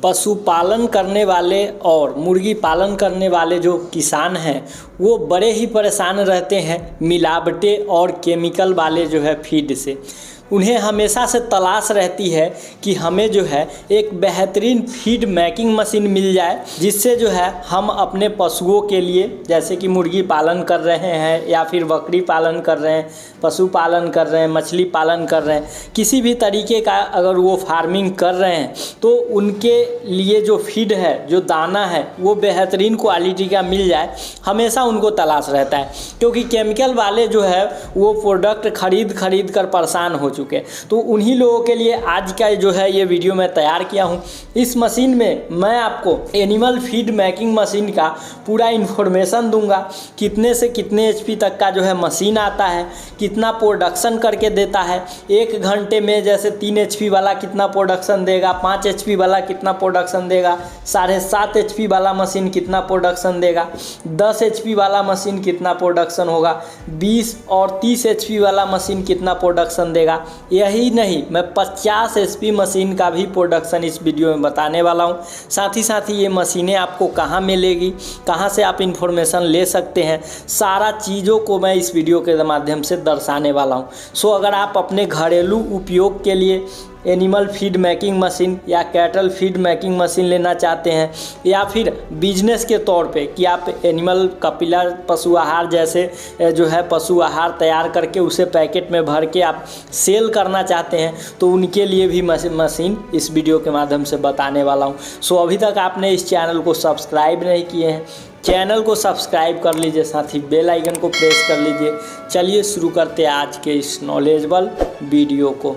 पशुपालन करने वाले और मुर्गी पालन करने वाले जो किसान हैं वो बड़े ही परेशान रहते हैं मिलावटें और केमिकल वाले जो है फीड से। उन्हें हमेशा से तलाश रहती है कि हमें जो है एक बेहतरीन फीड मेकिंग मशीन मिल जाए, जिससे जो है हम अपने पशुओं के लिए, जैसे कि मुर्गी पालन कर रहे हैं या फिर बकरी पालन कर रहे हैं, पशु पालन कर रहे हैं, मछली पालन कर रहे हैं, किसी भी तरीके का अगर वो फार्मिंग कर रहे हैं तो उनके लिए जो फीड है, जो दाना है, वो बेहतरीन क्वालिटी का मिल जाए, हमेशा उनको तलाश रहता है। क्योंकि केमिकल वाले जो है वो प्रोडक्ट खरीद कर परेशान हो चुके। तो उन्हीं लोगों के लिए आज का जो है ये वीडियो मैं तैयार किया हूँ। इस मशीन में मैं आपको एनिमल फीड मेकिंग मशीन का पूरा इन्फॉर्मेशन दूंगा, कितने से कितने एचपी तक का जो है मशीन आता है, कितना प्रोडक्शन करके देता है, 1 घंटे में जैसे 3 एचपी वाला कितना प्रोडक्शन देगा, 5 एचपी वाला कितना प्रोडक्शन देगा, 7.5 एचपी वाला मशीन कितना प्रोडक्शन देगा, 10 एचपी वाला मशीन कितना प्रोडक्शन होगा, 20 और 30 एचपी वाला मशीन कितना प्रोडक्शन देगा। यही नहीं, मैं 50 एचपी मशीन का भी प्रोडक्शन इस वीडियो में बताने वाला हूँ। साथ ही ये मशीनें आपको कहाँ मिलेगी, कहाँ से आप इंफॉर्मेशन ले सकते हैं, सारा चीज़ों को मैं इस वीडियो के माध्यम से दर्शाने वाला हूँ। सो अगर आप अपने घरेलू उपयोग के लिए एनिमल फीड मेकिंग मशीन या कैटल फीड मेकिंग मशीन लेना चाहते हैं, या फिर बिजनेस के तौर पे कि आप एनिमल कपिला पशु आहार जैसे जो है पशु आहार तैयार करके उसे पैकेट में भर के आप सेल करना चाहते हैं, तो उनके लिए भी मशीन इस वीडियो के माध्यम से बताने वाला हूँ। सो अभी तक आपने इस चैनल को सब्सक्राइब नहीं किए हैं, चैनल को सब्सक्राइब कर लीजिए, साथ ही बेल आइकन को प्रेस कर लीजिए। चलिए शुरू करते हैं आज के इस नॉलेजेबल वीडियो को।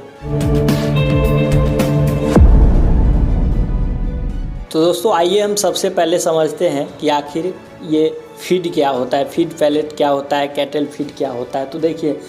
तो दोस्तों आइए हम सबसे पहले समझते हैं कि आखिर ये फीड क्या होता है, फीड पैलेट क्या होता है, कैटल फीड क्या होता है। तो देखिए,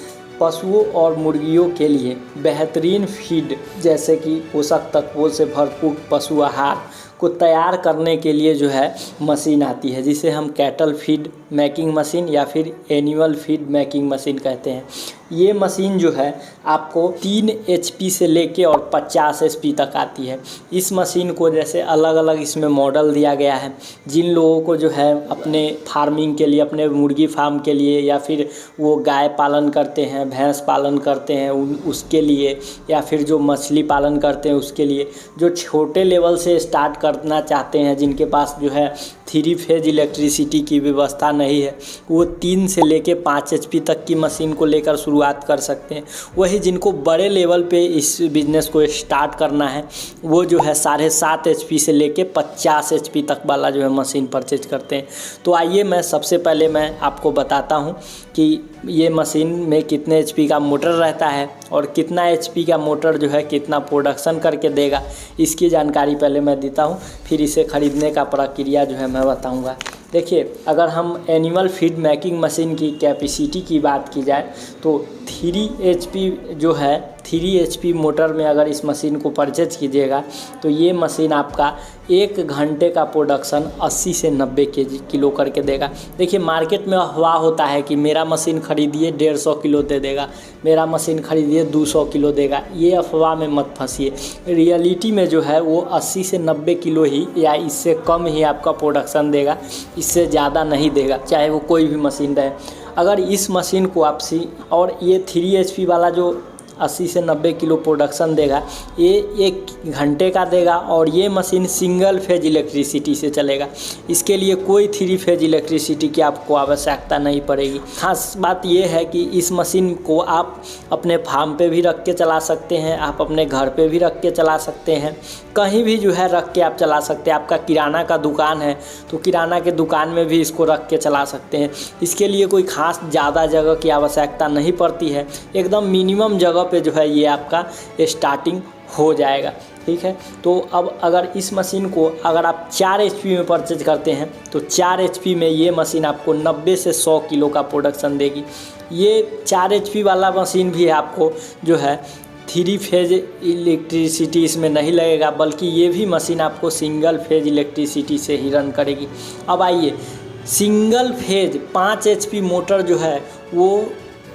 पशुओं और मुर्गियों के लिए बेहतरीन फीड जैसे कि पोषक तत्वों से भरपूर पशु आहार को तैयार करने के लिए जो है मशीन आती है, जिसे हम कैटल फीड मेकिंग मशीन या फिर एनिमल फीड मेकिंग मशीन कहते हैं। ये मशीन जो है आपको 3 एचपी से लेके और 50 एचपी तक आती है। इस मशीन को जैसे अलग अलग इसमें मॉडल दिया गया है। जिन लोगों को जो है अपने फार्मिंग के लिए, अपने मुर्गी फार्म के लिए, या फिर वो गाय पालन करते हैं, भैंस पालन करते हैं उसके लिए, या फिर जो मछली पालन करते हैं उसके लिए, जो छोटे लेवल से स्टार्ट करना चाहते हैं, जिनके पास जो है 3 फेज इलेक्ट्रिसिटी की व्यवस्था नहीं है, वो 3 से लेके 5 एचपी तक की मशीन को लेकर शुरुआत कर सकते हैं। वही जिनको बड़े लेवल पे इस बिज़नेस को स्टार्ट करना है, वो जो है 7.5 एचपी से लेके 50 एचपी तक वाला जो है मशीन परचेज करते हैं। तो आइए मैं सबसे पहले मैं आपको बताता हूँ कि ये मशीन में कितने एचपी का मोटर रहता है और कितना एचपी का मोटर जो है कितना प्रोडक्शन करके देगा, इसकी जानकारी पहले मैं देता हूँ, फिर इसे ख़रीदने का प्रक्रिया जो है मैं बताऊँगा। देखिए, अगर हम एनिमल फीड मेकिंग मशीन की कैपेसिटी की बात की जाए तो 3 एचपी जो है 3 एचपी मोटर में अगर इस मशीन को परचेज कीजिएगा तो ये मशीन आपका 1 घंटे का प्रोडक्शन 80 से 90 किलो करके देगा। देखिए, मार्केट में अफवाह होता है कि मेरा मशीन खरीदिए 150 किलो दे देगा, मेरा मशीन खरीदिए 200 किलो देगा। ये अफवाह में मत फंसिए। रियलिटी में जो है वो 80 से 90 किलो ही या इससे कम ही आपका प्रोडक्शन देगा, इससे ज़्यादा नहीं देगा, चाहे वो कोई भी मशीन रहे। अगर इस मशीन को आप और ये 3 एचपी वाला जो 80 से 90 किलो प्रोडक्शन देगा, ये 1 घंटे का देगा और ये मशीन सिंगल फेज इलेक्ट्रिसिटी से चलेगा। इसके लिए कोई 3 फेज इलेक्ट्रिसिटी की आपको आवश्यकता नहीं पड़ेगी। खास बात ये है कि इस मशीन को आप अपने फार्म पे भी रख के चला सकते हैं, आप अपने घर पे भी रख के चला सकते हैं, कहीं भी जो है रख के आप चला सकते हैं। आपका किराना का दुकान है तो किराना के दुकान में भी इसको रख के चला सकते हैं। इसके लिए कोई ख़ास ज़्यादा जगह की आवश्यकता नहीं पड़ती है, एकदम मिनिमम जगह पे जो है ये आपका स्टार्टिंग हो जाएगा। ठीक है, तो अब अगर इस मशीन को अगर आप 4 एचपी में परचेज करते हैं तो 4 एचपी में ये मशीन आपको 90 से 100 किलो का प्रोडक्शन देगी। ये 4 एचपी वाला मशीन भी आपको जो है 3 फेज इलेक्ट्रिसिटी इसमें नहीं लगेगा, बल्कि ये भी मशीन आपको सिंगल फेज इलेक्ट्रिसिटी से ही रन करेगी। अब आइए, सिंगल फेज 5 एचपी मोटर जो है वो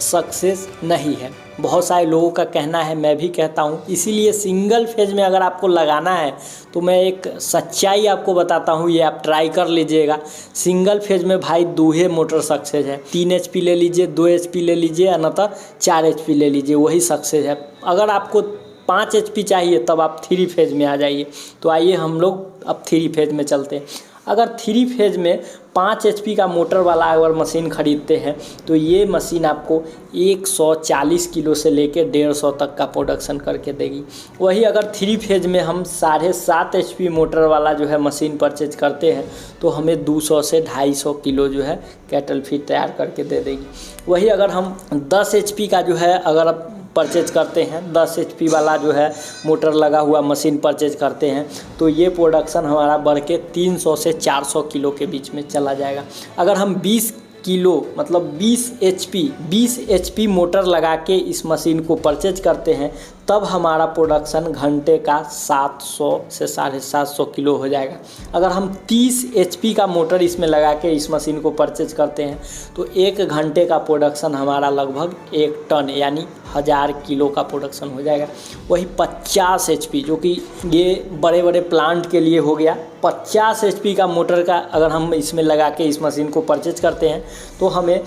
सक्सेस नहीं है। बहुत सारे लोगों का कहना है, मैं भी कहता हूँ। इसीलिए सिंगल फेज में अगर आपको लगाना है तो मैं एक सच्चाई आपको बताता हूँ, ये आप ट्राई कर लीजिएगा। सिंगल फेज में भाई 2 मोटर सक्सेस है। 3 HP ले लीजिए, 2 HP ले लीजिए, अन्यथा 4 HP ले लीजिए, वही सक्सेस है। अगर आपको 5 HP चाहिए तब आप 3 फेज में आ जाइए। तो आइए हम लोग अब 3 फेज में चलते हैं। अगर 3 फेज में 5 HP का मोटर वाला अगर मशीन ख़रीदते हैं तो ये मशीन आपको 140 किलो से लेके 150 तक का प्रोडक्शन करके देगी। वही अगर 3 फेज में हम 7.5 HP मोटर वाला जो है मशीन परचेज करते हैं तो हमें 200 से 250 किलो जो है कैटल फीड तैयार करके दे देगी। वही अगर हम 10 HP का जो है अगर आप परचेज करते हैं, 10 HP वाला जो है मोटर लगा हुआ मशीन परचेज करते हैं तो ये प्रोडक्शन हमारा बढ़ के 300 से 400 किलो के बीच में चला जाएगा। अगर हम 20 किलो मतलब 20 HP मोटर लगा के इस मशीन को परचेज करते हैं तब हमारा प्रोडक्शन घंटे का 700 से 750 किलो हो जाएगा। अगर हम 30 HP का मोटर इसमें लगा के इस मशीन को परचेज करते हैं तो 1 घंटे का प्रोडक्शन हमारा लगभग 1 टन यानी 1000 किलो का प्रोडक्शन हो जाएगा। वही 50 HP जो कि ये बड़े बड़े प्लांट के लिए हो गया, 50 HP का मोटर का अगर हम इसमें लगा के इस मशीन को परचेज करते हैं तो हमें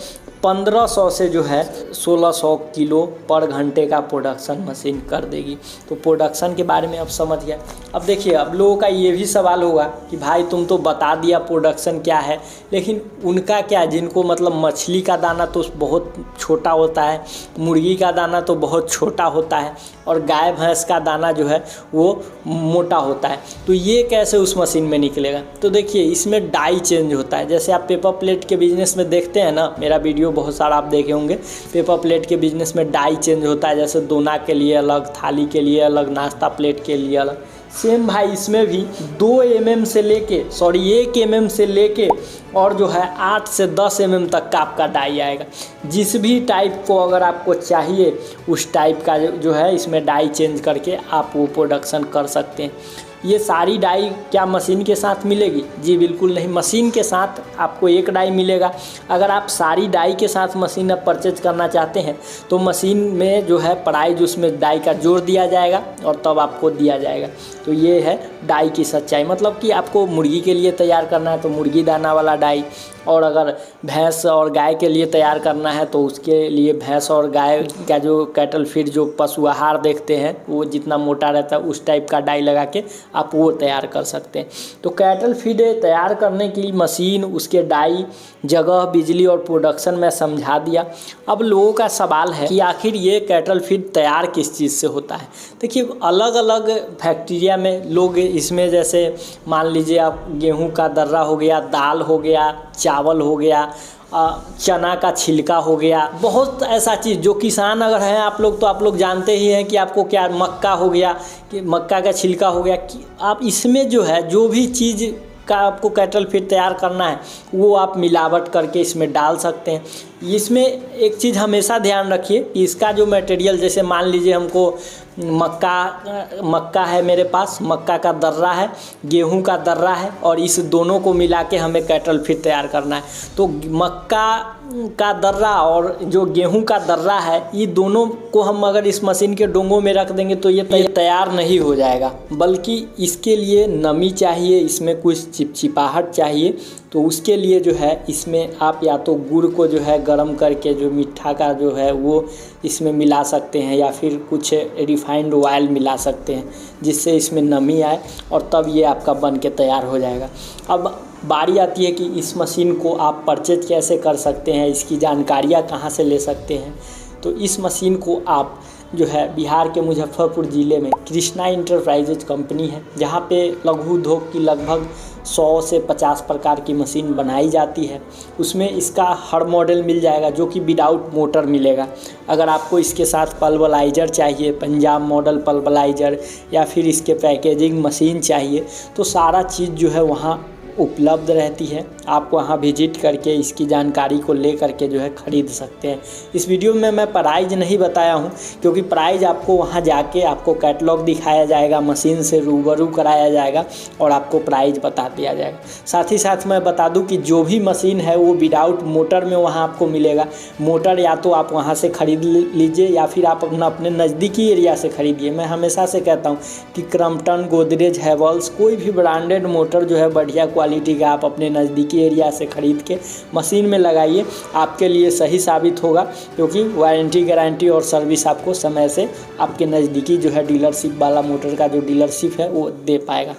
1500 से जो है 1600 किलो पर घंटे का प्रोडक्शन मशीन कर देगी। तो प्रोडक्शन के बारे में अब समझ गया। अब देखिए, अब लोगों का ये भी सवाल होगा कि भाई तुम तो बता दिया प्रोडक्शन क्या है, लेकिन उनका क्या, जिनको मतलब मछली का दाना तो बहुत छोटा होता है, मुर्गी का दाना तो बहुत छोटा होता है और गाय भैंस का दाना जो है वो मोटा होता है, तो ये कैसे उस मशीन में निकलेगा। तो देखिए, इसमें डाई चेंज होता है। जैसे आप पेपर प्लेट के बिजनेस में देखते हैं ना, मेरा वीडियो बहुत सारा आप देखे होंगे, पेपर प्लेट के बिजनेस में डाई चेंज होता है। जैसे दोना के लिए अलग, थाली के लिए अलग, नाश्ता प्लेट के लिए अलग। सेम भाई इसमें भी 2 mm से लेके 1 mm से लेके और जो है 8 से 10 mm तक का आपका डाई आएगा। जिस भी टाइप को अगर आपको चाहिए उस टाइप का जो है इसमें डाई चेंज करके आप वो प्रोडक्शन कर सकते हैं। ये सारी डाई क्या मशीन के साथ मिलेगी? जी बिल्कुल नहीं, मशीन के साथ आपको एक डाई मिलेगा। अगर आप सारी डाई के साथ मशीन अब परचेज करना चाहते हैं तो मशीन में जो है प्राइस उसमें डाई का जोड़ दिया जाएगा और तब आपको दिया जाएगा। तो ये है डाई की सच्चाई। मतलब कि आपको मुर्गी के लिए तैयार करना है तो मुर्गी दाना वाला डाई, और अगर भैंस और गाय के लिए तैयार करना है तो उसके लिए भैंस और गाय का जो कैटल फीड जो पशु आहार देखते हैं वो जितना मोटा रहता है उस टाइप का डाई लगा के आप वो तैयार कर सकते हैं। तो कैटल फीड तैयार करने के लिए मशीन, उसके डाई, जगह, बिजली और प्रोडक्शन मैं समझा दिया। अब लोगों का सवाल है कि आखिर ये कैटल फीड तैयार किस चीज़ से होता है। देखिए, अलग अलग फैक्ट्रिया में लोग इसमें, जैसे मान लीजिए आप गेहूं का दर्रा हो गया, दाल हो गया, चावल हो गया, चना का छिलका हो गया, बहुत ऐसा चीज़ जो किसान अगर हैं आप लोग तो आप लोग जानते ही हैं कि आपको क्या, मक्का हो गया, कि मक्का का छिलका हो गया, कि आप इसमें जो है जो भी चीज़ का आपको कैटल फीड तैयार करना है वो आप मिलावट करके इसमें डाल सकते हैं। इसमें एक चीज़ हमेशा ध्यान रखिए कि इसका जो मटेरियल, जैसे मान लीजिए हमको मक्का है मेरे पास, मक्का का दर्रा है, गेहूं का दर्रा है और इस दोनों को मिला के हमें कैटल फीड तैयार करना है। तो मक्का का दर्रा और जो गेहूं का दर्रा है, ये दोनों को हम अगर इस मशीन के डोंगों में रख देंगे तो ये तैयार नहीं हो जाएगा, बल्कि इसके लिए नमी चाहिए, इसमें कुछ चिपचिपाहट चाहिए। तो उसके लिए जो है इसमें आप या तो गुड़ को जो है गर्म करके जो मीठा का जो है वो इसमें मिला सकते हैं, या फिर कुछ रिफाइंड ऑयल मिला सकते हैं जिससे इसमें नमी आए और तब ये आपका बन के तैयार हो जाएगा। अब बारी आती है कि इस मशीन को आप परचेज कैसे कर सकते हैं, इसकी जानकारियाँ कहाँ से ले सकते हैं। तो इस मशीन को आप जो है बिहार के मुजफ्फरपुर ज़िले में कृष्णा इंटरप्राइजेज कंपनी है, जहाँ पे लघु उद्योग की लगभग 100 से 50 प्रकार की मशीन बनाई जाती है। उसमें इसका हर मॉडल मिल जाएगा जो कि विदाउट मोटर मिलेगा। अगर आपको इसके साथ पल्वलाइज़र चाहिए, पंजाब मॉडल पल्वलाइज़र, या फिर इसके पैकेजिंग मशीन चाहिए, तो सारा चीज़ जो है वहाँ उपलब्ध रहती है। आप वहाँ विजिट करके इसकी जानकारी को ले करके जो है ख़रीद सकते हैं। इस वीडियो में मैं प्राइस नहीं बताया हूँ, क्योंकि प्राइस आपको वहाँ जाके आपको कैटलॉग दिखाया जाएगा, मशीन से रूबरू कराया जाएगा और आपको प्राइस बता दिया जाएगा। साथ ही साथ मैं बता दूं कि जो भी मशीन है वो विदाउट मोटर में वहाँ आपको मिलेगा। मोटर या तो आप वहाँ से ख़रीद लीजिए या फिर आप अपने नज़दीकी एरिया से ख़रीदिए। मैं हमेशा से कहता हूँ कि क्रम्पटन, गोदरेज, हैवेल्स, कोई भी ब्रांडेड मोटर जो है बढ़िया क्वालिटी का आप अपने नज़दीकी एरिया से ख़रीद के मशीन में लगाइए, आपके लिए सही साबित होगा, क्योंकि वारंटी, गारंटी और सर्विस आपको समय से आपके नज़दीकी जो है डीलरशिप वाला मोटर का जो डीलरशिप है वो दे पाएगा।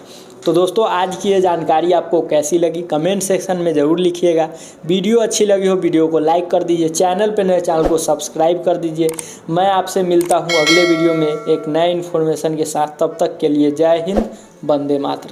तो दोस्तों, आज की ये जानकारी आपको कैसी लगी कमेंट सेक्शन में ज़रूर लिखिएगा। वीडियो अच्छी लगी हो वीडियो को लाइक कर दीजिए, चैनल पे नए चैनल को सब्सक्राइब कर दीजिए। मैं आपसे मिलता हूँ अगले वीडियो में एक नए इन्फॉर्मेशन के साथ। तब तक के लिए जय हिंद, वंदे मातरम।